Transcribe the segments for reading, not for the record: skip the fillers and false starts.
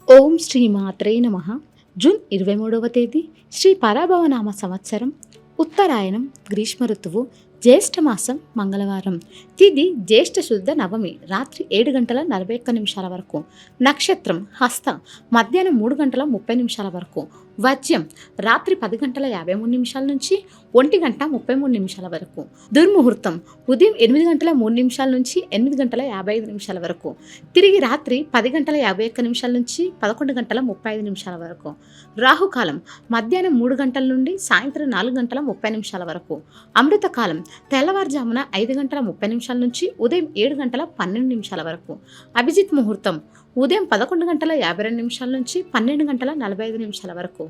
ఓం శ్రీ మాత్రే నమః. జూన్ 23వ తేదీ శ్రీ పరాభవనామ సంవత్సరం, ఉత్తరాయణం, గ్రీష్మ ఋతువు, జ్యేష్ఠమాసం, మంగళవారం. తిథి జ్యేష్ఠ శుద్ధ నవమి, రాత్రి 7:41 వరకు. నక్షత్రం హస్త, మధ్యాహ్నం 3:30 వరకు. వజ్యం రాత్రి 10:53 నుంచి 1:33 వరకు. దుర్ముహూర్తం ఉదయం 8:03 నుంచి 8:55 వరకు. తిరిగి రాత్రి 10:51 నుంచి 11:35 వరకు. రాహుకాలం మధ్యాహ్నం 3 గంటల నుండి సాయంత్రం 4:30 వరకు. అమృతకాలం తెల్లవారుజామున 5:30 నుంచి ఉదయం 7:12 వరకు. అభిజిత్ ముహూర్తం ఉదయం 11:52 నుంచి 12:45 వరకు.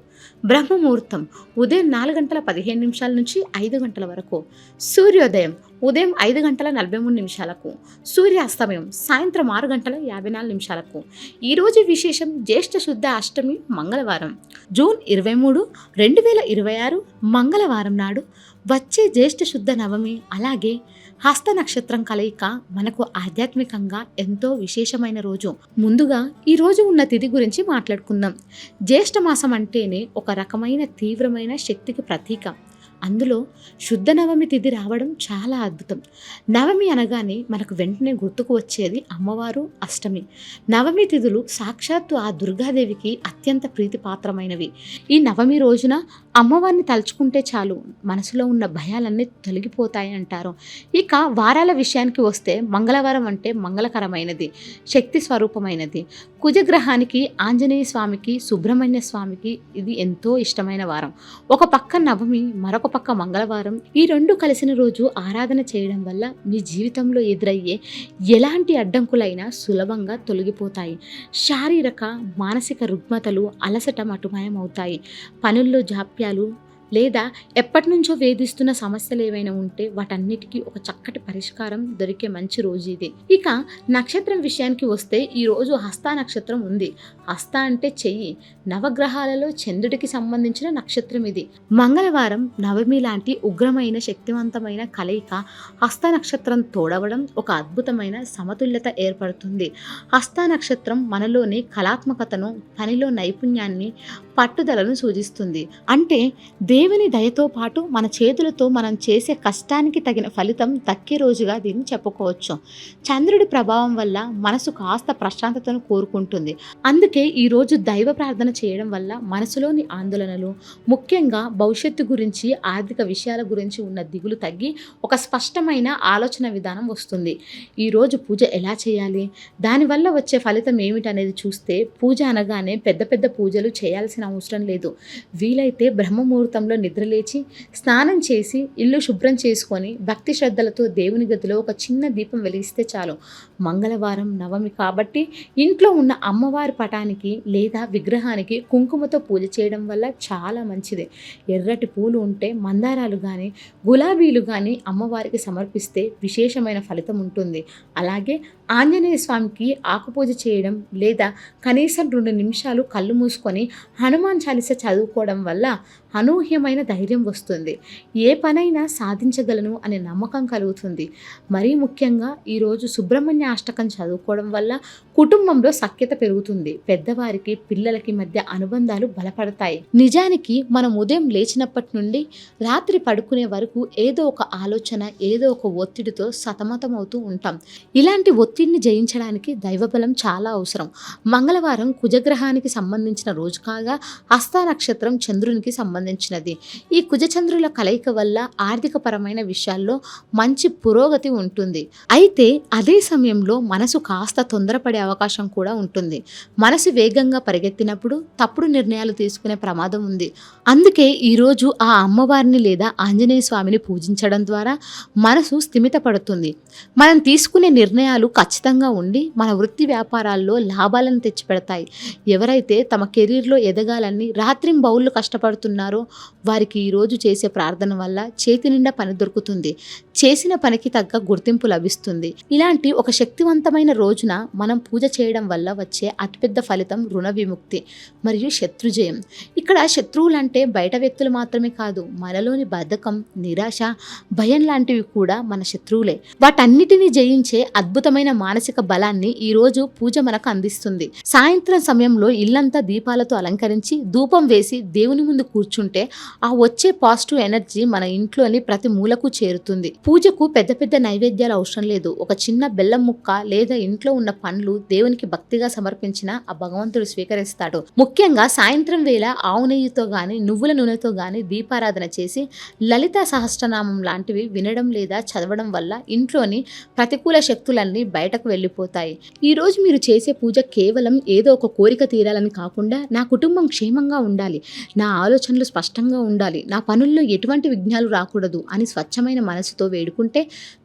బ్రహ్మ ముహూర్తం ఉదయం 4:15 నుంచి 5 గంటల వరకు. సూర్యోదయం ఉదయం 5:43. సూర్యాస్తమయం సాయంత్రం 6:54. ఈరోజు విశేషం జ్యేష్ఠ శుద్ధ అష్టమి, మంగళవారం. జూన్ 23, 2026 మంగళవారం నాడు వచ్చే జ్యేష్ఠ శుద్ధ నవమి, అలాగే హస్త నక్షత్రం కలయిక మనకు ఆధ్యాత్మికంగా ఎంతో విశేషమైన రోజు. ముందుగా ఈ రోజు ఉన్న తిథి గురించి మాట్లాడుకుందాం. జ్యేష్ఠ మాసం అంటేనే ఒక రకమైన తీవ్రమైన శక్తికి ప్రతీక. అందులో శుద్ధ నవమి తిథి రావడం చాలా అద్భుతం. నవమి అనగానే మనకు వెంటనే గుర్తుకు వచ్చేది అమ్మవారు, అష్టమి. నవమి తిథులు సాక్షాత్తు ఆ దుర్గాదేవికి అత్యంత ప్రీతిపాత్రమైనవి. ఈ నవమి రోజున అమ్మవారిని తలుచుకుంటే చాలు, మనసులో ఉన్న భయాలన్నీ తొలగిపోతాయి అంటారు. ఇక వారాల విషయానికి వస్తే మంగళవారం అంటే మంగళకరమైనది, శక్తి స్వరూపమైనది. కుజగ్రహానికి, ఆంజనేయ స్వామికి, సుబ్రహ్మణ్య స్వామికి ఇది ఎంతో ఇష్టమైన వారం. ఒక పక్క నవమి, మరొక పక్క మంగళవారం. ఈ రెండు కలిసిన రోజు ఆరాధన చేయడం వల్ల మీ జీవితంలో ఎదురయ్యే ఎలాంటి అడ్డంకులైనా సులభంగా తొలగిపోతాయి. శారీరక, మానసిక రుగ్మతలు, అలసట మటుమాయమవుతాయి. పనుల్లో జాప్యాలు లేదా ఎప్పటి నుంచో వేధిస్తున్న సమస్యలు ఏవైనా ఉంటే వాటన్నిటికీ ఒక చక్కటి పరిష్కారం దొరికే మంచి రోజు ఇది. ఇక నక్షత్రం విషయానికి వస్తే ఈ రోజు హస్త నక్షత్రం ఉంది. హస్త అంటే చెయ్యి. నవగ్రహాలలో చంద్రుడికి సంబంధించిన నక్షత్రం ఇది. మంగళవారం నవమి లాంటి ఉగ్రమైన శక్తివంతమైన కలయిక హస్త నక్షత్రం తోడవడం ఒక అద్భుతమైన సమతుల్యత ఏర్పడుతుంది. హస్త నక్షత్రం మనలోని కళాత్మకతను, పనిలో నైపుణ్యాన్ని, పట్టుదలను సూచిస్తుంది. అంటే దేవుని దయతో పాటు మన చేతులతో మనం చేసే కష్టానికి తగిన ఫలితం దక్కే రోజుగా దీన్ని చెప్పుకోవచ్చు. చంద్రుడి ప్రభావం వల్ల మనసు కాస్త ప్రశాంతతను కోరుకుంటుంది. అందుకే ఈరోజు దైవ ప్రార్థన చేయడం వల్ల మనసులోని ఆందోళనలు, ముఖ్యంగా భవిష్యత్తు గురించి, ఆర్థిక విషయాల గురించి ఉన్న దిగులు తగ్గి ఒక స్పష్టమైన ఆలోచన విధానం వస్తుంది. ఈరోజు పూజ ఎలా చేయాలి, దానివల్ల వచ్చే ఫలితం ఏమిటనేది చూస్తే, పూజ అనగానే పెద్ద పెద్ద పూజలు చేయాల్సిన అవసరం లేదు. వీలైతే బ్రహ్మముహూర్తంలో నిద్రలేచి స్నానం చేసి ఇల్లు శుభ్రం చేసుకొని భక్తి శ్రద్ధలతో దేవుని గదిలో ఒక చిన్న దీపం వెలిగిస్తే చాలు. మంగళవారం నవమి కాబట్టి ఇంట్లో ఉన్న అమ్మవారి పటానికి లేదా విగ్రహానికి కుంకుమతో పూజ చేయడం వల్ల చాలా మంచిది. ఎర్రటి పూలు ఉంటే మందారాలు కానీ, గులాబీలు కానీ అమ్మవారికి సమర్పిస్తే విశేషమైన ఫలితం ఉంటుంది. అలాగే ఆంజనేయ స్వామికి ఆకుపూజ చేయడం లేదా కనీసం 2 నిమిషాలు కళ్ళు మూసుకొని హనుమాన్ చాలీస చదువుకోవడం వల్ల అనూహ్యమైన ధైర్యం వస్తుంది. ఏ పనైనా సాధించగలను అనే నమ్మకం కలుగుతుంది. మరీ ముఖ్యంగా ఈరోజు సుబ్రహ్మణ్య అష్టకం చదువుకోవడం వల్ల కుటుంబంలో సఖ్యత పెరుగుతుంది. పెద్దవారికి, పిల్లలకి మధ్య అనుబంధాలు బలపడతాయి. నిజానికి మనం ఉదయం లేచినప్పటి నుండి రాత్రి పడుకునే వరకు ఏదో ఒక ఆలోచన, ఏదో ఒక ఒత్తిడితో సతమతమవుతూ ఉంటాం. ఇలాంటి ఒత్తిడిని జయించడానికి దైవబలం చాలా అవసరం. మంగళవారం కుజగ్రహానికి సంబంధించిన రోజు కాగా హస్త నక్షత్రం చంద్రునికి సంబంధించినది. ఈ కుజచంద్రుల కలయిక వల్ల ఆర్థిక పరమైన విషయాల్లో మంచి పురోగతి ఉంటుంది. అయితే అదే సమయంలో మనసు కాస్త తొందరపడే అవకాశం కూడా ఉంటుంది. మనసు వేగంగా పరిగెత్తినప్పుడు తప్పుడు నిర్ణయాలు తీసుకునే ప్రమాదం ఉంది. అందుకే ఈరోజు ఆ అమ్మవారిని లేదా ఆంజనేయ స్వామిని పూజించడం ద్వారా మనసు స్థిమితపడుతుంది. మనం తీసుకునే నిర్ణయాలు ఖచ్చితంగా ఉండి మన వృత్తి వ్యాపారాల్లో లాభాలను తెచ్చిపెడతాయి. ఎవరైతే తమ కెరీర్లో ఎదగాలని రాత్రింబౌళ్ళు కష్టపడుతున్నారో ఉన్నారో వారికి ఈరోజు చేసే ప్రార్థన వల్ల చేతి నిండా పని దొరుకుతుంది, చేసిన పనికి తగ్గ గుర్తింపు లభిస్తుంది. ఇలాంటి ఒక శక్తివంతమైన రోజున మనం పూజ చేయడం వల్ల వచ్చే అతిపెద్ద ఫలితం రుణ విముక్తి మరియు శత్రుజయం. ఇక్కడ శత్రువులంటే బయట వ్యక్తులు మాత్రమే కాదు, మనలోని బద్ధకం, నిరాశ, భయం లాంటివి కూడా మన శత్రువులే. వాటన్నిటిని జయించే అద్భుతమైన మానసిక బలాన్ని ఈ రోజు పూజ మనకు అందిస్తుంది. సాయంత్రం సమయంలో ఇల్లంతా దీపాలతో అలంకరించి ధూపం వేసి దేవుని ముందు కూర్చుంటే ఆ వచ్చే పాజిటివ్ ఎనర్జీ మన ఇంట్లోని ప్రతి మూలకు చేరుతుంది. పూజకు పెద్ద పెద్ద నైవేద్యాలు అవసరం లేదు. ఒక చిన్న బెల్లం ముక్క లేదా ఇంట్లో ఉన్న పండ్లు దేవునికి భక్తిగా సమర్పించిన ఆ భగవంతుడు స్వీకరిస్తాడు. ముఖ్యంగా సాయంత్రం వేళ ఆవు నెయ్యితో గాని నువ్వుల నూనెతో గాని దీపారాధన చేసి లలిత సహస్రనామం లాంటివి వినడం లేదా చదవడం వల్ల ఇంట్లోని ప్రతికూల శక్తులన్నీ బయటకు వెళ్ళిపోతాయి. ఈ రోజు మీరు చేసే పూజ కేవలం ఏదో ఒక కోరిక తీరాలని కాకుండా, నా కుటుంబం క్షేమంగా ఉండాలి, నా ఆలోచనలు స్పష్టంగా ఉండాలి, నా పనుల్లో ఎటువంటి విఘ్నాలు రాకూడదు అని స్వచ్ఛమైన మనసుతో వేడుకుంటే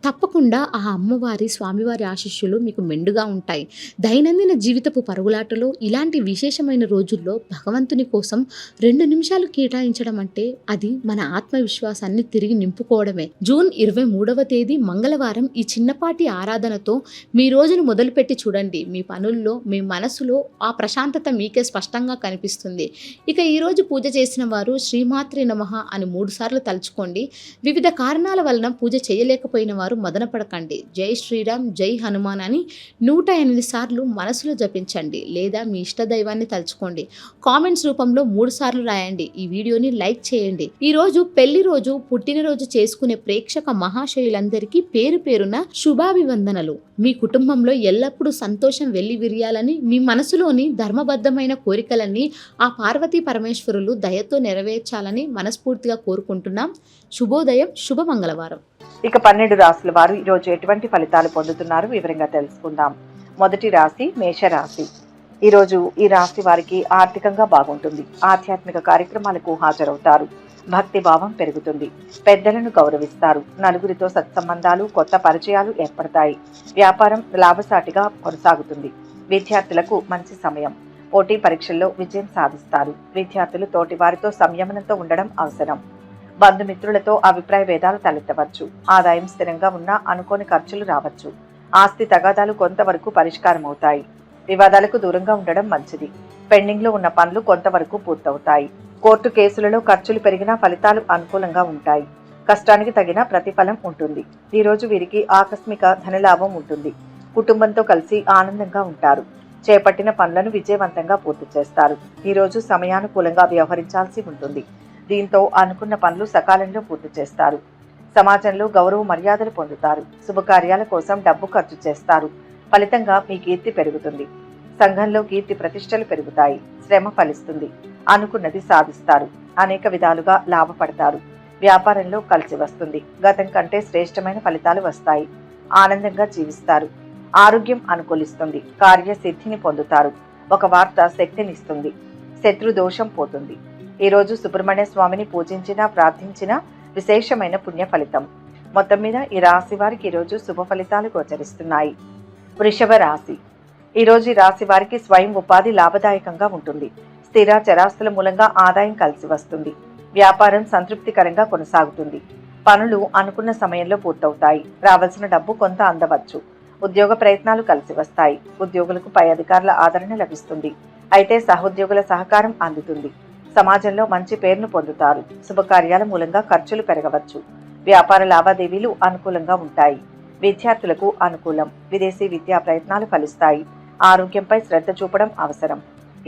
తప్పకుండా ఆ అమ్మవారి స్వామివారి ఆశీస్సులు మీకు మెండుగా ఉంటాయి. దైనందిన జీవితపు పరుగులాటలో ఇలాంటి విశేషమైన రోజుల్లో భగవంతుని కోసం 2 నిమిషాలు కేటాయించడం అంటే అది మన ఆత్మవిశ్వాసాన్ని తిరిగి నింపుకోవడమే. జూన్ 23వ తేదీ మంగళవారం ఈ చిన్నపాటి ఆరాధనతో మీ రోజును మొదలుపెట్టి చూడండి. మీ పనుల్లో, మీ మనసులో ఆ ప్రశాంతత మీకే స్పష్టంగా కనిపిస్తుంది. ఇక ఈరోజు పూజ చేసిన వారు శ్రీమాత్రే నమః అని 3 సార్లు తలుచుకోండి. వివిధ కారణాల వలన పూజ చేయలేకపోయిన వారు మదన పడకండి. జై శ్రీరామ్, జై హనుమాన్ అని 108 సార్లు మనసులో జపించండి లేదా మీ ఇష్ట దైవాన్ని తలుచుకోండి. కామెంట్స్ రూపంలో 3 సార్లు రాయండి. ఈ వీడియోని లైక్ చేయండి. ఈ రోజు పెళ్లి రోజు, పుట్టినరోజు చేసుకునే ప్రేక్షక మహాశయులందరికీ పేరు పేరున శుభాభివందనలు. మీ కుటుంబంలో ఎల్లప్పుడూ సంతోషం వెళ్లి విరియాలని, మీ మనసులోని ధర్మబద్ధమైన కోరికలన్నీ ఆ పార్వతీ పరమేశ్వరులు దయతో నెరవేర్చాలని మనస్ఫూర్తిగా కోరుకుంటున్నాం. శుభోదయం, శుభ మంగళవారం. ఇక 12 రాశుల వారు ఈరోజు ఎటువంటి ఫలితాలు పొందుతున్నారు వివరంగా తెలుసుకుందాం. మొదటి రాశి మేషరాశి. ఈరోజు ఈ రాశి వారికి ఆర్థికంగా బాగుంటుంది. ఆధ్యాత్మిక కార్యక్రమాలకు హాజరవుతారు. భక్తి భావం పెరుగుతుంది. పెద్దలను గౌరవిస్తారు. నలుగురితో సత్సంబంధాలు, కొత్త పరిచయాలు ఏర్పడతాయి. వ్యాపారం లాభసాటిగా కొనసాగుతుంది. విద్యార్థులకు మంచి సమయం. పోటీ పరీక్షల్లో విజయం సాధిస్తారు. విద్యార్థులు తోటి వారితో సంయమనంతో ఉండడం అవసరం. బంధుమిత్రులతో అభిప్రాయ భేదాలు తలెత్తవచ్చు. ఆదాయం స్థిరంగా ఉన్నా అనుకోని ఖర్చులు రావచ్చు. ఆస్తి తగాదాలు కొంతవరకు పరిష్కారం అవుతాయి. వివాదాలకు దూరంగా ఉండడం మంచిది. పెండింగ్ లో ఉన్న పనులు కొంతవరకు పూర్తవుతాయి. కోర్టు కేసులలో ఖర్చులు పెరిగినా ఫలితాలు అనుకూలంగా ఉంటాయి. కష్టానికి తగిన ప్రతిఫలం ఉంటుంది. ఈ రోజు వీరికి ఆకస్మిక ధనలాభం ఉంటుంది. కుటుంబంతో కలిసి ఆనందంగా ఉంటారు. చేపట్టిన పనులను విజయవంతంగా పూర్తి చేస్తారు. ఈ రోజు సమయానుకూలంగా వ్యవహరించాల్సి ఉంటుంది. దీంతో అనుకున్న పనులు సకాలంలో పూర్తి చేస్తారు. సమాజంలో గౌరవ మర్యాదలు పొందుతారు. శుభకార్యాల కోసం డబ్బు ఖర్చు చేస్తారు. ఫలితంగా మీ కీర్తి పెరుగుతుంది. సంఘంలో కీర్తి ప్రతిష్టలు పెరుగుతాయి. శ్రమ ఫలిస్తుంది. అనుకున్నది సాధిస్తారు. అనేక విధాలుగా లాభపడతారు. వ్యాపారంలో కలిసి వస్తుంది. గతం కంటే శ్రేష్టమైన ఫలితాలు వస్తాయి. ఆనందంగా జీవిస్తారు. ఆరోగ్యం అనుకూలిస్తుంది. కార్యసిద్ధిని పొందుతారు. ఒక వార్త శక్తినిస్తుంది. శత్రు దోషం పోతుంది. ఈ రోజు సుబ్రహ్మణ్య స్వామిని పూజించినా ప్రార్థించినా విశేషమైన పుణ్య ఫలితం. మొత్తం మీద ఈ రాశి వారికి ఈరోజు శుభ ఫలితాలు గోచరిస్తున్నాయి. వృషభ రాశి. ఈరోజు ఈ రాశి వారికి స్వయం ఉపాధి లాభదాయకంగా ఉంటుంది. స్థిర చరాస్తుల మూలంగా ఆదాయం కలిసి వస్తుంది. వ్యాపారం సంతృప్తికరంగా కొనసాగుతుంది. పనులు అనుకున్న సమయంలో పూర్తవుతాయి. రావాల్సిన డబ్బు కొంత అందవచ్చు. ఉద్యోగ ప్రయత్నాలు కలిసి వస్తాయి. ఉద్యోగులకు పై అధికారుల ఆదరణ లభిస్తుంది. అయితే సహోద్యోగుల సహకారం అందుతుంది. సమాజంలో మంచి పేరును పొందుతారు. శుభకార్యాల మూలంగా ఖర్చులు పెరగవచ్చు. వ్యాపార లావాదేవీలు అనుకూలంగా ఉంటాయి. విద్యార్థులకు అనుకూలం. విదేశీ విద్యా ప్రయత్నాలు ఫలిస్తాయి. ఆరోగ్యంపై శ్రద్ధ చూపడం అవసరం.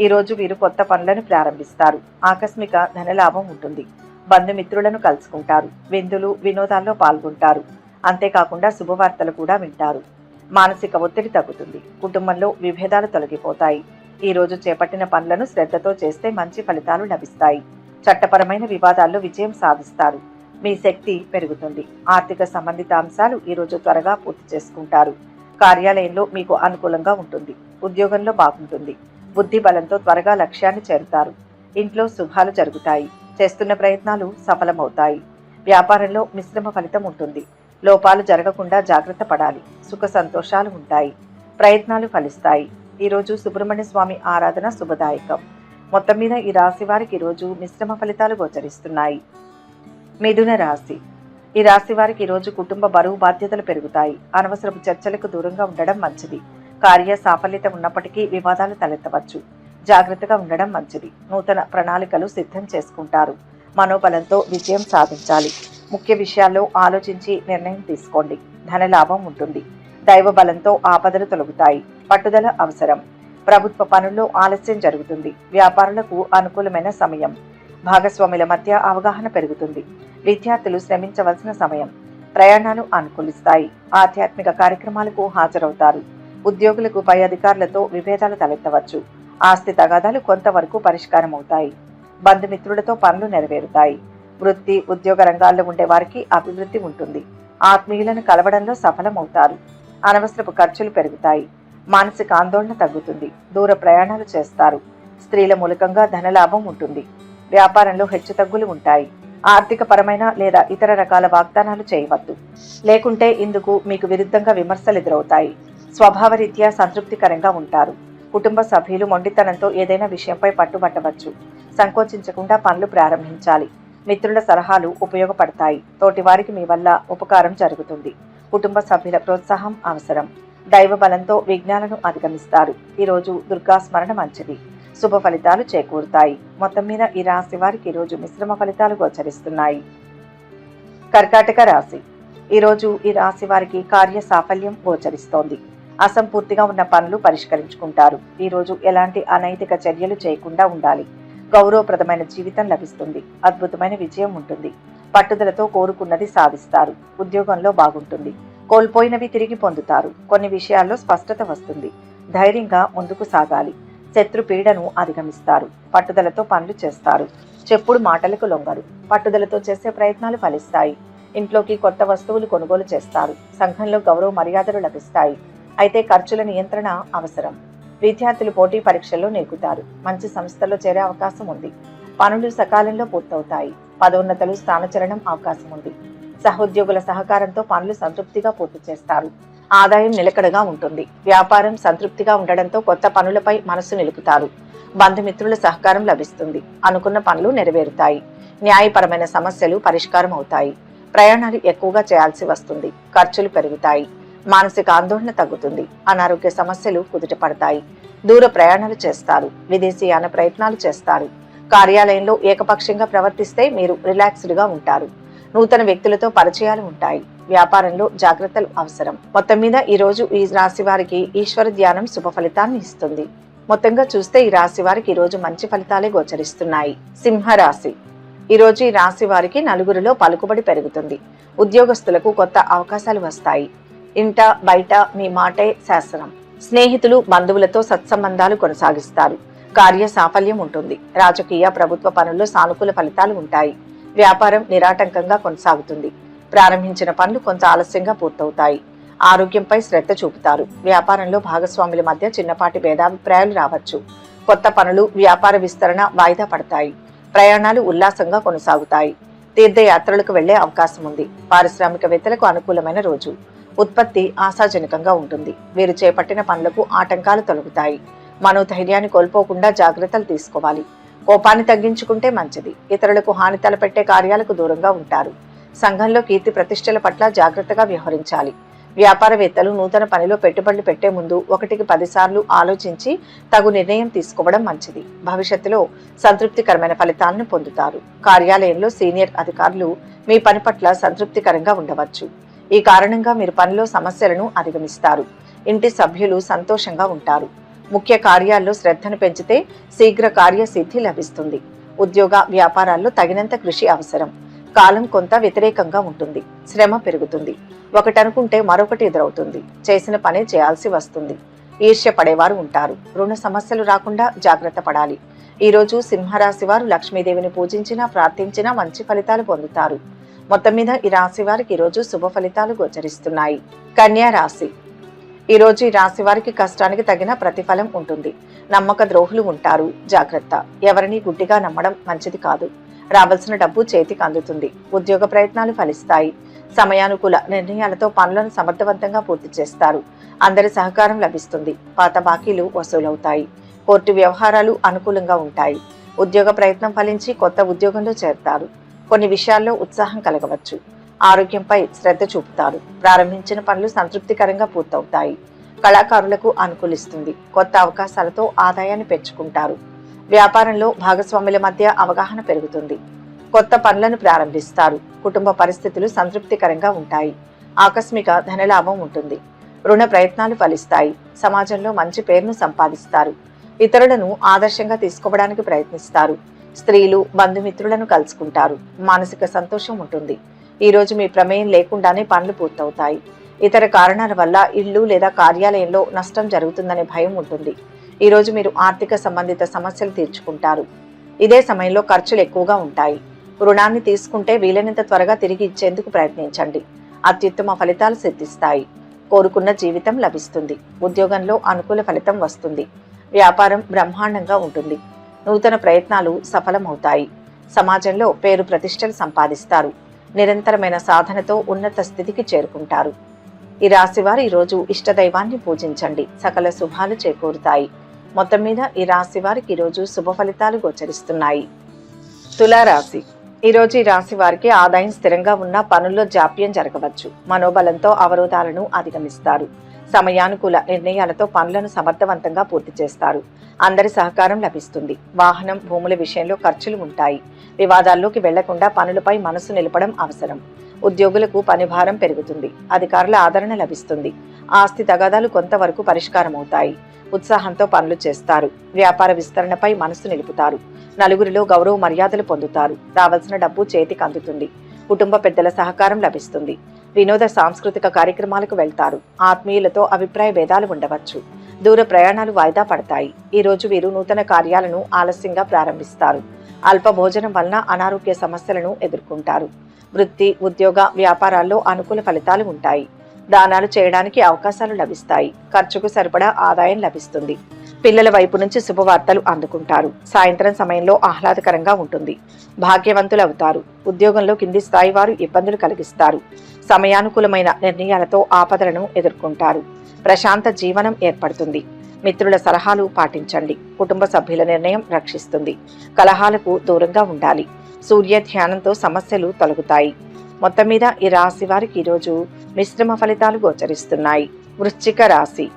ఈ రోజు వీరు కొత్త పనులను ప్రారంభిస్తారు. ఆకస్మిక ధనలాభం ఉంటుంది. బంధుమిత్రులను కలుసుకుంటారు. విందులు, వినోదాల్లో పాల్గొంటారు. అంతేకాకుండా శుభవార్తలు కూడా వింటారు. మానసిక ఒత్తిడి తగ్గుతుంది. కుటుంబంలో విభేదాలు తొలగిపోతాయి. ఈ రోజు చేపట్టిన పనులను శ్రద్ధతో చేస్తే మంచి ఫలితాలు లభిస్తాయి. చట్టపరమైన వివాదాల్లో విజయం సాధిస్తారు. మీ శక్తి పెరుగుతుంది. ఆర్థిక సంబంధిత అంశాలు ఈ రోజు త్వరగా పూర్తి చేసుకుంటారు. కార్యాలయంలో మీకు అనుకూలంగా ఉంటుంది. ఉద్యోగంలో బాగుంటుంది. బుద్ధి బలంతో త్వరగా లక్ష్యాన్ని చేరుతారు. ఇంట్లో శుభాలు జరుగుతాయి. చేస్తున్న ప్రయత్నాలు సఫలమవుతాయి. వ్యాపారంలో మిశ్రమ ఫలితం ఉంటుంది. లోపాలు జరగకుండా జాగ్రత్త పడాలి. సుఖ సంతోషాలు ఉంటాయి. ప్రయత్నాలు ఫలిస్తాయి. ఈరోజు సుబ్రహ్మణ్య స్వామి ఆరాధన శుభదాయకం. మొత్తం మీద ఈ రాశి వారికి ఈరోజు మిశ్రమ ఫలితాలు గోచరిస్తున్నాయి. మిథున రాశి. ఈ రాశి వారికి ఈరోజు కుటుంబ బరువు బాధ్యతలు పెరుగుతాయి. అనవసరపు చర్చలకు దూరంగా ఉండడం మంచిది. కార్య సాఫల్యత ఉన్నప్పటికీ వివాదాలు తలెత్తవచ్చు. జాగ్రత్తగా ఉండడం మంచిది. నూతన ప్రణాళికలు సిద్ధం చేసుకుంటారు. మనోబలంతో విజయం సాధించాలి. ముఖ్య విషయాల్లో ఆలోచించి నిర్ణయం తీసుకోండి. ధన లాభం ఉంటుంది. దైవ బలంతో ఆపదలు తొలగుతాయి. పట్టుదల అవసరం. ప్రభుత్వ పనుల్లో ఆలస్యం జరుగుతుంది. వ్యాపారులకు అనుకూలమైన సమయం. భాగస్వాముల మధ్య అవగాహన పెరుగుతుంది. విద్యార్థులు శ్రమించవలసిన సమయం. ప్రయాణాలు అనుకూలిస్తాయి. ఆధ్యాత్మిక కార్యక్రమాలకు హాజరవుతారు. ఉద్యోగులకు పై అధికారులతో విభేదాలు తలెత్తవచ్చు. ఆస్తి తగాదాలు కొంతవరకు పరిష్కారం అవుతాయి. బంధుమిత్రులతో పనులు నెరవేరుతాయి. వృత్తి ఉద్యోగ రంగాల్లో ఉండే వారికి అభివృద్ధి ఉంటుంది. ఆత్మీయులను కలవడంలో సఫలమవుతారు. అనవసరపు ఖర్చులు పెరుగుతాయి. మానసిక ఆందోళన తగ్గుతుంది. దూర ప్రయాణాలు చేస్తారు. స్త్రీల మూలకంగా ధనలాభం ఉంటుంది. వ్యాపారంలో హెచ్చుతగ్గులు ఉంటాయి. ఆర్థిక పరమైన లేదా ఇతర రకాల వాగ్దానాలు చేయవద్దు. లేకుంటే ఇందుకు మీకు విరుద్ధంగా విమర్శలు ఎదురవుతాయి. స్వభావరీత్యా సంతృప్తికరంగా ఉంటారు. కుటుంబ సభ్యులు మొండితనంతో ఏదైనా విషయంపై పట్టుబట్టవచ్చు. సంకోచించకుండా పనులు ప్రారంభించాలి. మిత్రుల సలహాలు ఉపయోగపడతాయి. తోటివారికి మీ వల్ల ఉపకారం జరుగుతుంది. కుటుంబ సభ్యుల ప్రోత్సాహం అవసరం. దైవ బలంతో విఘ్నాలను అధిగమిస్తారు. ఈరోజు దుర్గా స్మరణ మంచిది. శుభ ఫలితాలు చేకూరుతాయి. మొత్తం మీద ఈ రాశి వారికి ఈరోజు మిశ్రమ ఫలితాలు గోచరిస్తున్నాయి. కర్కాటక రాశి. ఈరోజు ఈ రాశి వారికి కార్య సాఫల్యం గోచరిస్తోంది. అసంపూర్తిగా ఉన్న పనులు పరిష్కరించుకుంటారు. ఈరోజు ఎలాంటి అనైతిక చర్యలు చేయకుండా ఉండాలి. గౌరవప్రదమైన జీవితం లభిస్తుంది. అద్భుతమైన విజయం ఉంటుంది. పట్టుదలతో కోరుకున్నది సాధిస్తారు. ఉద్యోగంలో బాగుంటుంది. కోల్పోయినవి తిరిగి పొందుతారు. కొన్ని విషయాల్లో స్పష్టత వస్తుంది. ధైర్యంగా ముందుకు సాగాలి. శత్రు పీడను అధిగమిస్తారు. పట్టుదలతో పనులు చేస్తారు. చెప్పుడు మాటలకు లొంగరు. పట్టుదలతో చేసే ప్రయత్నాలు ఫలిస్తాయి. ఇంట్లోకి కొత్త వస్తువులు కొనుగోలు చేస్తారు. సంఘంలో గౌరవ మర్యాదలు లభిస్తాయి. అయితే ఖర్చుల నియంత్రణ అవసరం. విద్యార్థులు పోటీ పరీక్షల్లో నెగ్గుతారు. మంచి సంస్థల్లో చేరే అవకాశం ఉంది. పనులు సకాలంలో పూర్తవుతాయి. పదోన్నతులు స్థానచలనం అవకాశం ఉంది. సహోద్యోగుల సహకారంతో పనులు సంతృప్తిగా పూర్తి చేస్తారు. ఆదాయం నిలకడగా ఉంటుంది. వ్యాపారం సంతృప్తిగా ఉండడంతో కొత్త పనులపై మనసు నిలుపుతారు. బంధుమిత్రుల సహకారం లభిస్తుంది. అనుకున్న పనులు నెరవేరుతాయి. న్యాయపరమైన సమస్యలు పరిష్కారం అవుతాయి. ప్రయాణాలు ఎక్కువగా చేయాల్సి వస్తుంది. ఖర్చులు పెరుగుతాయి. మానసిక ఆందోళన తగ్గుతుంది. అనారోగ్య సమస్యలు కుదుటపడతాయి. దూర ప్రయాణాలు చేస్తారు. విదేశీయాన ప్రయత్నాలు చేస్తారు. కార్యాలయంలో ఏకపక్షంగా ప్రవర్తిస్తే మీరు రిలాక్స్డ్గా ఉంటారు. నూతన వ్యక్తులతో పరిచయాలు ఉంటాయి. వ్యాపారంలో జాగ్రత్తలు అవసరం. మొత్తం మీద ఈ రోజు ఈ రాశి వారికి ఈశ్వర ధ్యానం శుభ ఫలితాన్ని ఇస్తుంది. మొత్తంగా చూస్తే ఈ రాశి వారికి ఈ రోజు మంచి ఫలితాలే గోచరిస్తున్నాయి. సింహరాశి. ఈ రోజు ఈ రాశి వారికి నలుగురిలో పలుకుబడి పెరుగుతుంది. ఉద్యోగస్తులకు కొత్త అవకాశాలు వస్తాయి. ఇంట బయట మీ మాటే శాసనం. స్నేహితులు బంధువులతో సత్సంబంధాలు కొనసాగిస్తారు. కార్య సాఫల్యం ఉంటుంది. రాజకీయ ప్రభుత్వ పనుల్లో సానుకూల ఫలితాలు ఉంటాయి. వ్యాపారం నిరాటంకంగా కొనసాగుతుంది. ప్రారంభించిన పనులు కొంత ఆలస్యంగా పూర్తవుతాయి. ఆరోగ్యంపై శ్రద్ధ చూపుతారు. వ్యాపారంలో భాగస్వాముల మధ్య చిన్నపాటి భేదాభిప్రాయాలు రావచ్చు. కొత్త పనులు వ్యాపార విస్తరణ వాయిదా పడతాయి. ప్రయాణాలు ఉల్లాసంగా కొనసాగుతాయి. తీర్థయాత్రలకు వెళ్లే అవకాశం ఉంది. పారిశ్రామికవేత్తలకు అనుకూలమైన రోజు. ఉత్పత్తి ఆశాజనకంగా ఉంటుంది. వీరు చేపట్టిన పనులకు ఆటంకాలు తొలగుతాయి. మనోధైర్యాన్ని కోల్పోకుండా జాగ్రత్తలు తీసుకోవాలి. కోపాన్ని తగ్గించుకుంటే మంచిది. ఇతరులకు హాని తలపెట్టే కార్యాలకు దూరంగా ఉంటారు. సంఘంలో కీర్తి ప్రతిష్టల పట్ల జాగ్రత్తగా వ్యవహరించాలి. వ్యాపారవేత్తలు నూతన పనిలో పెట్టుబడులు పెట్టే ముందు 1కి 10 సార్లు ఆలోచించి తగు నిర్ణయం తీసుకోవడం మంచిది. భవిష్యత్తులో సంతృప్తికరమైన ఫలితాలను పొందుతారు. కార్యాలయంలో సీనియర్ అధికారులు మీ పని పట్ల సంతృప్తికరంగా ఉండవచ్చు. ఈ కారణంగా మీరు పనిలో సమస్యలను అధిగమిస్తారు. ఇంటి సభ్యులు సంతోషంగా ఉంటారు. ముఖ్య కార్యాల్లో శ్రద్ధను పెంచితే శీఘ్ర కార్యసిద్ధి లభిస్తుంది. ఉద్యోగ వ్యాపారాల్లో తగినంత కృషి అవసరం. కాలం కొంత వ్యతిరేకంగా ఉంటుంది. శ్రమ పెరుగుతుంది. ఒకటనుకుంటే మరొకటి ఎదురవుతుంది. చేసిన పనే చేయాల్సి వస్తుంది. ఈర్ష్య పడేవారు ఉంటారు. రుణ సమస్యలు రాకుండా జాగ్రత్త పడాలి. ఈరోజు సింహరాశి వారు లక్ష్మీదేవిని పూజించినా ప్రార్థించినా మంచి ఫలితాలు పొందుతారు. మొత్తం మీద ఈ రాశి వారికి ఈరోజు శుభ ఫలితాలు గోచరిస్తున్నాయి. కన్యా రాశి. ఈరోజు ఈ రాశి వారికి కష్టానికి తగిన ప్రతిఫలం ఉంటుంది. నమ్మక ద్రోహులు ఉంటారు. జాగ్రత్త. ఎవరిని గుడ్డిగా నమ్మడం మంచిది కాదు. రావాల్సిన డబ్బు చేతికి అందుతుంది. ఉద్యోగ ప్రయత్నాలు ఫలిస్తాయి. సమయానుకూల నిర్ణయాలతో పనులను సమర్థవంతంగా పూర్తి చేస్తారు. అందరి సహకారం లభిస్తుంది. పాత బాకీలు వసూలవుతాయి. కోర్టు వ్యవహారాలు అనుకూలంగా ఉంటాయి. ఉద్యోగ ప్రయత్నం ఫలించి కొత్త ఉద్యోగంలో చేరతారు. కొన్ని విషయాల్లో ఉత్సాహం కలగవచ్చు. ఆరోగ్యంపై శ్రద్ధ చూపుతారు. ప్రారంభించిన పనులు సంతృప్తికరంగా పూర్తవుతాయి. కళాకారులకు అనుకూలిస్తుంది. కొత్త అవకాశాలతో ఆదాయాన్ని పెంచుకుంటారు. వ్యాపారంలో భాగస్వాముల మధ్య అవగాహన పెరుగుతుంది. కొత్త పనులను ప్రారంభిస్తారు. కుటుంబ పరిస్థితులు సంతృప్తికరంగా ఉంటాయి. ఆకస్మిక ధనలాభం ఉంటుంది. రుణ ప్రయత్నాలు ఫలిస్తాయి. సమాజంలో మంచి పేరును సంపాదిస్తారు. ఇతరులను ఆదర్శంగా తీసుకోవడానికి ప్రయత్నిస్తారు. స్త్రీలు బంధుమిత్రులను కలుసుకుంటారు. మానసిక సంతోషం ఉంటుంది. ఈ రోజు మీ ప్రమేయం లేకుండానే పనులు పూర్తవుతాయి. ఇతర కారణాల వల్ల ఇల్లు లేదా కార్యాలయంలో నష్టం జరుగుతుందనే భయం ఉంటుంది. ఈ రోజు మీరు ఆర్థిక సంబంధిత సమస్యలు తీర్చుకుంటారు. ఇదే సమయంలో ఖర్చులు ఎక్కువగా ఉంటాయి. రుణాన్ని తీసుకుంటే వీలైనంత త్వరగా తిరిగి ఇచ్చేందుకు ప్రయత్నించండి. అత్యుత్తమ ఫలితాలు సిద్ధిస్తాయి. కోరుకున్న జీవితం లభిస్తుంది. ఉద్యోగంలో అనుకూల ఫలితం వస్తుంది. వ్యాపారం బ్రహ్మాండంగా ఉంటుంది. నూతన ప్రయత్నాలు సఫలమవుతాయి. సమాజంలో పేరు ప్రతిష్టలు సంపాదిస్తారు. నిరంతరమైన సాధనతో ఉన్నత స్థితికి చేరుకుంటారు. ఈ రాశివారు ఈరోజు ఇష్టదైవాన్ని పూజించండి. సకల శుభాలు చేకూరుతాయి. మొత్తం మీద ఈ రాశి వారికి ఈరోజు శుభ ఫలితాలు గోచరిస్తున్నాయి. తులారాశి. ఈరోజు ఈ రాశి వారికి ఆదాయం స్థిరంగా ఉన్న పనుల్లో జాప్యం జరగవచ్చు. మనోబలంతో అవరోధాలను అధిగమిస్తారు. సమయానుకూల నిర్ణయాలతో పనులను సమర్థవంతంగా పూర్తి చేస్తారు. అందరి సహకారం లభిస్తుంది. వాహనం, భూముల విషయంలో ఖర్చులు ఉంటాయి. వివాదాల్లోకి వెళ్లకుండా పనులపై మనసు నిలపడం అవసరం. ఉద్యోగులకు పని భారం పెరుగుతుంది. అధికారుల ఆదరణ లభిస్తుంది. ఆస్తి తగాదాలు కొంతవరకు పరిష్కారం అవుతాయి. ఉత్సాహంతో పనులు చేస్తారు. వ్యాపార విస్తరణపై మనసు నిలుపుతారు. నలుగురిలో గౌరవ మర్యాదలు పొందుతారు. రావాల్సిన డబ్బు చేతికి అందుతుంది. కుటుంబ పెద్దల సహకారం లభిస్తుంది. వినోద సాంస్కృతిక కార్యక్రమాలకు వెళ్తారు. ఆత్మీయులతో అభిప్రాయ భేదాలు ఉండవచ్చు. దూర ప్రయాణాలు వాయిదా పడతాయి. ఈ రోజు వీరు నూతన కార్యాలను ఆలస్యంగా ప్రారంభిస్తారు. అల్ప భోజనం వలన అనారోగ్య సమస్యలను ఎదుర్కొంటారు. వృత్తి, ఉద్యోగ, వ్యాపారాల్లో అనుకూల ఫలితాలు ఉంటాయి. దానాలు చేయడానికి అవకాశాలు లభిస్తాయి. ఖర్చుకు సరిపడా ఆదాయం లభిస్తుంది. పిల్లల వైపు నుంచి శుభవార్తలు అందుకుంటారు. సాయంత్రం సమయంలో ఆహ్లాదకరంగా ఉంటుంది. భాగ్యవంతులు అవుతారు. ఉద్యోగంలో కింది స్థాయి వారు ఇబ్బందులు కలిగిస్తారు. సమయానుకూలమైన నిర్ణయాలతో ఆపదలను ఎదుర్కొంటారు. ప్రశాంత జీవనం ఏర్పడుతుంది. మిత్రుల సలహాలు పాటించండి. కుటుంబ సభ్యుల నిర్ణయం రక్షిస్తుంది. కలహాలకు దూరంగా ఉండాలి. సూర్య ధ్యానంతో సమస్యలు తొలగుతాయి. మొత్తం మీద ఈ రాశి వారికి ఈరోజు మిశ్రమ ఫలితాలు గోచరిస్తున్నాయి. వృశ్చిక రాశి.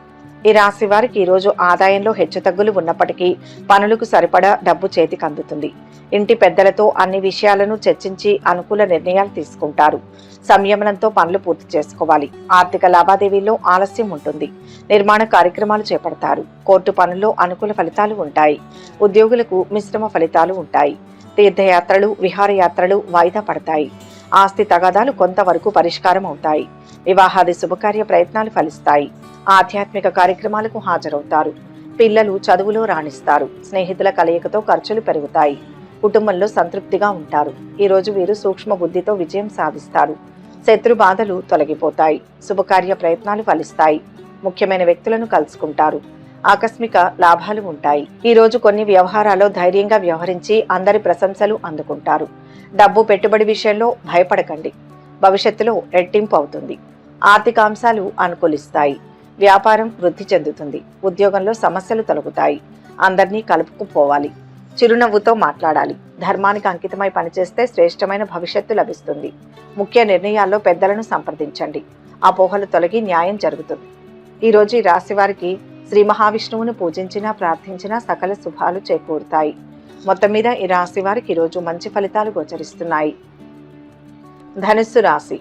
ఈ రాశి వారికి ఈరోజు ఆదాయంలో హెచ్చుతగ్గులు ఉన్నప్పటికీ పనులకు సరిపడా డబ్బు చేతికి అందుతుంది. ఇంటి పెద్దలతో అన్ని విషయాలను చర్చించి అనుకూల నిర్ణయాలు తీసుకుంటారు. సంయమనంతో పనులు పూర్తి చేసుకోవాలి. ఆర్థిక లావాదేవీల్లో ఆలస్యం ఉంటుంది. నిర్మాణ కార్యక్రమాలు చేపడతారు. కోర్టు పనుల్లో అనుకూల ఫలితాలు ఉంటాయి. ఉద్యోగులకు మిశ్రమ ఫలితాలు ఉంటాయి. తీర్థయాత్రలు, విహారయాత్రలు వాయిదా పడతాయి. ఆస్తి తగాదాలు కొంతవరకు పరిష్కారం అవుతాయి. వివాహాది శుభకార్య ప్రయత్నాలు ఫలిస్తాయి. ఆధ్యాత్మిక కార్యక్రమాలకు హాజరవుతారు. పిల్లలు చదువులో రాణిస్తారు. స్నేహితుల కలయికతో ఖర్చులు పెరుగుతాయి. కుటుంబంలో సంతృప్తిగా ఉంటారు. ఈరోజు వీరు సూక్ష్మ బుద్ధితో విజయం సాధిస్తారు. శత్రు బాధలు తొలగిపోతాయి. శుభకార్య ప్రయత్నాలు ఫలిస్తాయి. ముఖ్యమైన వ్యక్తులను కలుసుకుంటారు. ఆకస్మిక లాభాలు ఉంటాయి. ఈ రోజు కొన్ని వ్యవహారాల్లో ధైర్యంగా వ్యవహరించి అందరి ప్రశంసలు అందుకుంటారు. డబ్బు పెట్టుబడి విషయంలో భయపడకండి. భవిష్యత్తులో రెట్టింపు అవుతుంది. ఆర్థిక అంశాలు అనుకూలిస్తాయి. వ్యాపారం వృద్ధి చెందుతుంది. ఉద్యోగంలో సమస్యలు తొలగుతాయి. అందరినీ కలుపుకుపోవాలి. చిరునవ్వుతో మాట్లాడాలి. ధర్మానికి అంకితమై పనిచేస్తే శ్రేష్టమైన భవిష్యత్తు లభిస్తుంది. ముఖ్య నిర్ణయాల్లో పెద్దలను సంప్రదించండి. అపోహలు తొలగి న్యాయం జరుగుతుంది. ఈరోజు ఈ రాశి వారికి శ్రీ మహావిష్ణువును పూజించినా ప్రార్థించినా సకల శుభాలు చేకూరుతాయి. మొత్తం మీద ఈ రాశి వారికి ఈరోజు మంచి ఫలితాలు గోచరిస్తున్నాయి. ధనుస్సు రాశి.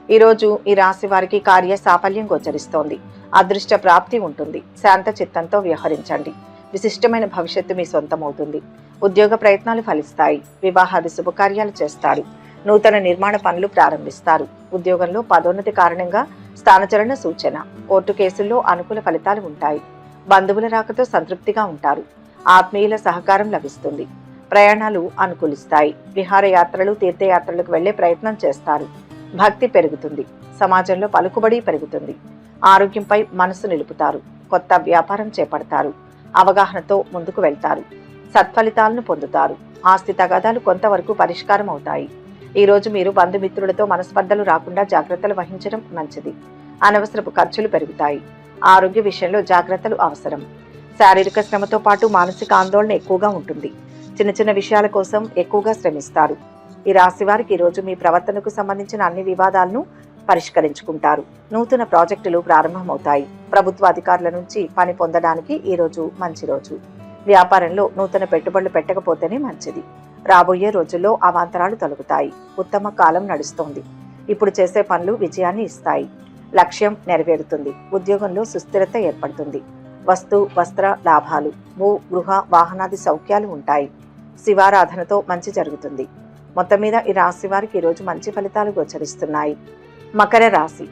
ఈరోజు ఈ రాశి వారికి కార్య సాఫల్యం గోచరిస్తోంది. అదృష్ట ప్రాప్తి ఉంటుంది. శాంత చిత్తంతో వ్యవహరించండి. విశిష్టమైన భవిష్యత్తు మీ సొంతమవుతుంది. ఉద్యోగ ప్రయత్నాలు ఫలిస్తాయి. వివాహాది శుభకార్యాలు చేస్తారు. నూతన నిర్మాణ పనులు ప్రారంభిస్తారు. ఉద్యోగంలో పదోన్నతి కారణంగా స్థానచలన సూచన. కోర్టు కేసుల్లో అనుకూల ఫలితాలు ఉంటాయి. బంధువుల రాకతో సంతృప్తిగా ఉంటారు. ఆత్మీయుల సహకారం లభిస్తుంది. ప్రయాణాలు అనుకూలిస్తాయి. విహారయాత్రలు, తీర్థయాత్రలకు వెళ్లే ప్రయత్నం చేస్తారు. భక్తి పెరుగుతుంది. సమాజంలో పలుకుబడి పెరుగుతుంది. ఆరోగ్యంపై మనసు నిలుపుతారు. కొత్త వ్యాపారం చేపడతారు. అవగాహనతో ముందుకు వెళ్తారు. సత్ఫలితాలను పొందుతారు. ఆస్తి తగాదాలు కొంతవరకు పరిష్కారం అవుతాయి. ఈ రోజు మీరు బంధుమిత్రులతో మనస్పర్ధలు రాకుండా జాగ్రత్తలు వహించడం మంచిది. అనవసరపు ఖర్చులు పెరుగుతాయి. ఆరోగ్య విషయంలో జాగ్రత్తలు అవసరం. శారీరక శ్రమతో పాటు మానసిక ఆందోళన ఎక్కువగా ఉంటుంది. చిన్న చిన్న విషయాల కోసం ఎక్కువగా శ్రమిస్తారు. ఈ రాశి వారికి ఈరోజు మీ ప్రవర్తనకు సంబంధించిన అన్ని వివాదాలను పరిష్కరించుకుంటారు. నూతన ప్రాజెక్టులు ప్రారంభమవుతాయి. ప్రభుత్వ అధికారుల నుంచి పని పొందడానికి ఈరోజు మంచి రోజు. వ్యాపారంలో నూతన పెట్టుబడులు పెట్టకపోతేనే మంచిది. రాబోయే రోజుల్లో అవాంతరాలు తొలగుతాయి. ఉత్తమ కాలం నడుస్తోంది. ఇప్పుడు చేసే పనులు విజయాన్ని ఇస్తాయి. లక్ష్యం నెరవేరుతుంది. ఉద్యోగంలో సుస్థిరత ఏర్పడుతుంది. వస్తు వస్త్ర లాభాలు, భూ గృహ వాహనాది సౌఖ్యాలు ఉంటాయి. శివారాధనతో మంచి జరుగుతుంది. మొత్తం మీద ఈ రాశి వారికి ఈరోజు మంచి ఫలితాలు గోచరిస్తున్నాయి. మకర రాశి.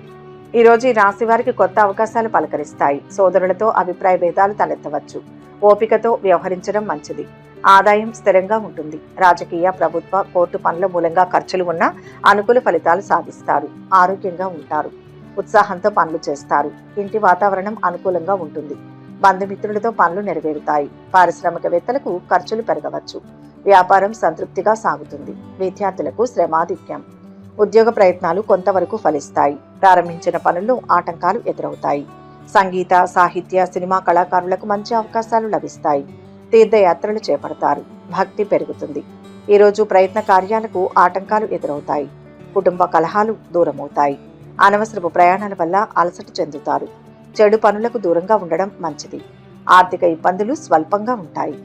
ఈరోజు ఈ రాశి వారికి కొత్త అవకాశాలు పలకరిస్తాయి. సోదరులతో అభిప్రాయ భేదాలు తలెత్తవచ్చు. ఓపికతో వ్యవహరించడం మంచిది. ఆదాయం స్థిరంగా ఉంటుంది. రాజకీయ, ప్రభుత్వ, కోర్టు పనుల మూలంగా ఖర్చులు ఉన్న అనుకూల ఫలితాలు సాధిస్తారు. ఆరోగ్యంగా ఉంటారు. ఉత్సాహంతో పనులు చేస్తారు. ఇంటి వాతావరణం అనుకూలంగా ఉంటుంది. బంధుమిత్రులతో పనులు నెరవేరుతాయి. పారిశ్రామికవేత్తలకు ఖర్చులు పెరగవచ్చు. వ్యాపారం సంతృప్తిగా సాగుతుంది. విద్యార్థులకు శ్రమాధిక్యం. ఉద్యోగ ప్రయత్నాలు కొంతవరకు ఫలిస్తాయి. ప్రారంభించిన పనుల్లో ఆటంకాలు ఎదురవుతాయి. సంగీత, సాహిత్య, సినిమా కళాకారులకు మంచి అవకాశాలు లభిస్తాయి. తీర్థయాత్రలు చేపడతారు. భక్తి పెరుగుతుంది. ఈరోజు ప్రయత్న కార్యాలకు ఆటంకాలు ఎదురవుతాయి. కుటుంబ కలహాలు దూరమవుతాయి. అనవసరపు ప్రయాణాల వల్ల అలసట చెందుతారు. చెడు పనులకు దూరంగా ఉండడం మంచిది. ఆర్థిక ఇబ్బందులు స్వల్పంగా ఉంటాయి.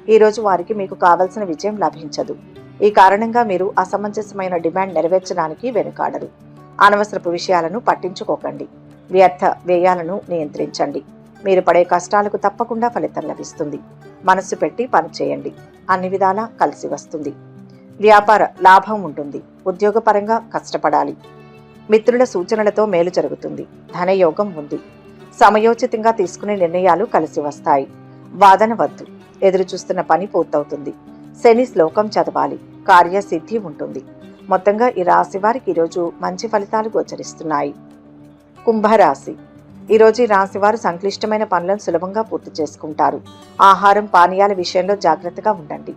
ఈరోజు వారికి మీకు కావలసిన విజయం లభించదు. ఈ కారణంగా మీరు అసమంజసమైన డిమాండ్ నెరవేర్చడానికి వెనుకాడరు. అనవసరపు విషయాలను పట్టించుకోకండి. వ్యర్థ వ్యయాలను నియంత్రించండి. మీరు పడే కష్టాలకు తప్పకుండా ఫలితం లభిస్తుంది. మనస్సు పెట్టి పని చేయండి. అన్ని విధాలా కలిసి వస్తుంది. వ్యాపార లాభం ఉంటుంది. ఉద్యోగపరంగా కష్టపడాలి. మిత్రుల సూచనలతో మేలు జరుగుతుంది. ధనయోగం ఉంది. సమయోచితంగా తీసుకునే నిర్ణయాలు కలిసి వస్తాయి. వాదన వద్దు. ఎదురు చూస్తున్న పని పూర్తవుతుంది. శని శ్లోకం చదవాలి. కార్యసిద్ధి ఉంటుంది. మొత్తంగా ఈ రాశి వారికి ఈరోజు మంచి ఫలితాలు గోచరిస్తున్నాయి. కుంభరాశి. ఈరోజు ఈ రాశి వారు సంక్లిష్టమైన పనులను సులభంగా పూర్తి చేసుకుంటారు. ఆహారం, పానీయాల విషయంలో జాగ్రత్తగా ఉండండి.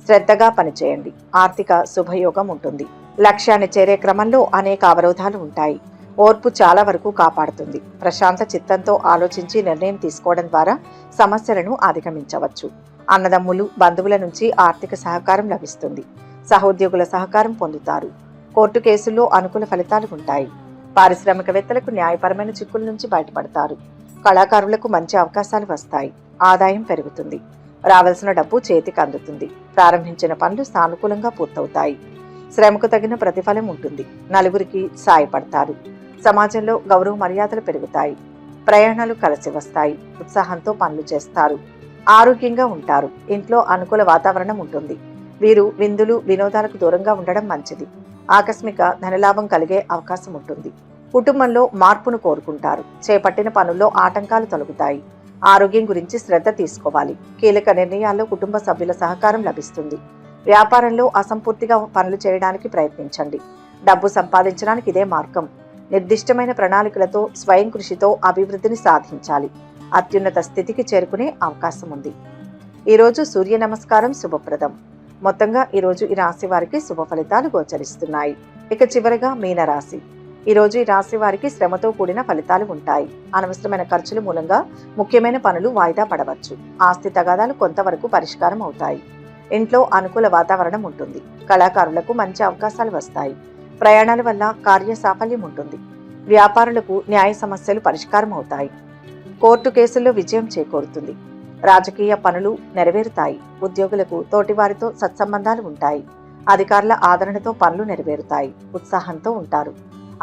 శ్రద్ధగా పనిచేయండి. ఆర్థిక శుభయోగం ఉంటుంది. లక్ష్యాన్ని చేరే క్రమంలో అనేక అవరోధాలు ఉంటాయి. ఓర్పు చాలా వరకు కాపాడుతుంది. ప్రశాంత చిత్తంతో ఆలోచించి నిర్ణయం తీసుకోవడం ద్వారా సమస్యలను అధిగమించవచ్చు. అన్నదమ్ములు, బంధువుల నుంచి ఆర్థిక సహకారం లభిస్తుంది. సహోద్యోగుల సహకారం పొందుతారు. కోర్టు కేసుల్లో అనుకూల ఫలితాలు ఉంటాయి. పారిశ్రామికవేత్తలకు న్యాయపరమైన చిక్కుల నుంచి బయటపడతారు. కళాకారులకు మంచి అవకాశాలు వస్తాయి. ఆదాయం పెరుగుతుంది. రావాల్సిన డబ్బు చేతికి అందుతుంది. ప్రారంభించిన పనులు సానుకూలంగా పూర్తవుతాయి. శ్రమకు తగిన ప్రతిఫలం ఉంటుంది. నలుగురికి సాయపడతారు. సమాజంలో గౌరవ మర్యాదలు పెరుగుతాయి. ప్రయాణాలు కలిసి వస్తాయి. ఉత్సాహంతో పనులు చేస్తారు. ఆరోగ్యంగా ఉంటారు. ఇంట్లో అనుకూల వాతావరణం ఉంటుంది. వీరు విందులు, వినోదాలకు దూరంగా ఉండడం మంచిది. ఆకస్మిక ధనలాభం కలిగే అవకాశం ఉంటుంది. కుటుంబంలో మార్పును కోరుకుంటారు. చేపట్టిన పనుల్లో ఆటంకాలు తొలగుతాయి. ఆరోగ్యం గురించి శ్రద్ధ తీసుకోవాలి. కీలక నిర్ణయాల్లో కుటుంబ సభ్యుల సహకారం లభిస్తుంది. వ్యాపారంలో అసంపూర్తిగా పనులు చేయడానికి ప్రయత్నించండి. డబ్బు సంపాదించడానికి ఇదే మార్గం. నిర్దిష్టమైన ప్రణాళికలతో స్వయం కృషితో అభివృద్ధిని సాధించాలి. అత్యున్నత స్థితికి చేరుకునే అవకాశం ఉంది. ఈరోజు సూర్య నమస్కారం శుభప్రదం. మొత్తంగా ఈరోజు ఈ రాశి వారికి శుభ ఫలితాలు గోచరిస్తున్నాయి. ఇక చివరిగా మీనరాశి. ఈరోజు ఈ రాశి వారికి శ్రమతో కూడిన ఫలితాలు ఉంటాయి. అనవసరమైన ఖర్చుల మూలంగా ముఖ్యమైన పనులు వాయిదా పడవచ్చు. ఆస్తి తగాదాలు కొంతవరకు పరిష్కారం అవుతాయి. ఇంట్లో అనుకూల వాతావరణం ఉంటుంది. కళాకారులకు మంచి అవకాశాలు వస్తాయి. ప్రయాణాల వల్ల కార్య సాఫల్యం ఉంటుంది. వ్యాపారులకు న్యాయ సమస్యలు పరిష్కారం అవుతాయి. కోర్టు కేసుల్లో విజయం చేకూరుతుంది. రాజకీయ పనులు నెరవేరుతాయి. ఉద్యోగులకు తోటివారితో సత్సంబంధాలు ఉంటాయి. అధికారుల ఆదరణతో పనులు నెరవేరుతాయి. ఉత్సాహంతో ఉంటారు.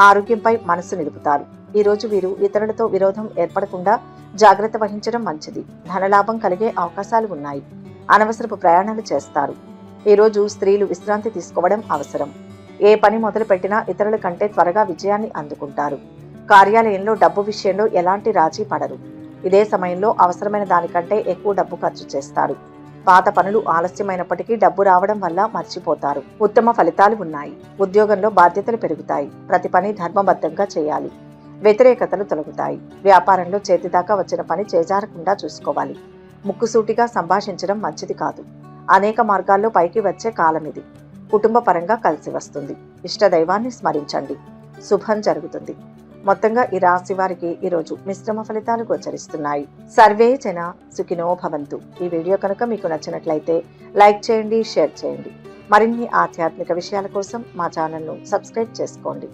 ఆరోగ్యంపై మనసు నిలుపుతారు. ఈరోజు వీరు ఇతరులతో విరోధం ఏర్పడకుండా జాగ్రత్త వహించడం మంచిది. ధనలాభం కలిగే అవకాశాలు ఉన్నాయి. అనవసరపు ప్రయాణాలు చేస్తారు. ఈరోజు స్త్రీలు విశ్రాంతి తీసుకోవడం అవసరం. ఏ పని మొదలు పెట్టినా ఇతరుల కంటే త్వరగా విజయాన్ని అందుకుంటారు. కార్యాలయంలో డబ్బు విషయంలో ఎలాంటి రాజీ పడరు. ఇదే సమయంలో అవసరమైన దానికంటే ఎక్కువ డబ్బు ఖర్చు చేస్తారు. పాత పనులు ఆలస్యమైనప్పటికీ డబ్బు రావడం వల్ల మర్చిపోతారు. ఉత్తమ ఫలితాలు ఉన్నాయి. ఉద్యోగంలో బాధ్యతలు పెరుగుతాయి. ప్రతి పని ధర్మబద్ధంగా చేయాలి. వ్యతిరేకతలు తొలగుతాయి. వ్యాపారంలో చేతిదాకా వచ్చిన పని చేజారకుండా చూసుకోవాలి. ముక్కుసూటిగా సంభాషించడం మంచిది కాదు. అనేక మార్గాల్లో పైకి వచ్చే కాలం ఇది. కుటుంబ పరంగా కలిసి వస్తుంది. ఇష్ట దైవాన్ని స్మరించండి. శుభం జరుగుతుంది. మొత్తంగా ఈ రాశి వారికి ఈరోజు మిశ్రమ ఫలితాలు గోచరిస్తున్నాయి. సర్వే జన సుఖినో భవంతు. ఈ వీడియో కనుక మీకు నచ్చినట్లయితే లైక్ చేయండి, షేర్ చేయండి. మరిన్ని ఆధ్యాత్మిక విషయాల కోసం మా ఛానల్ను సబ్స్క్రైబ్ చేసుకోండి.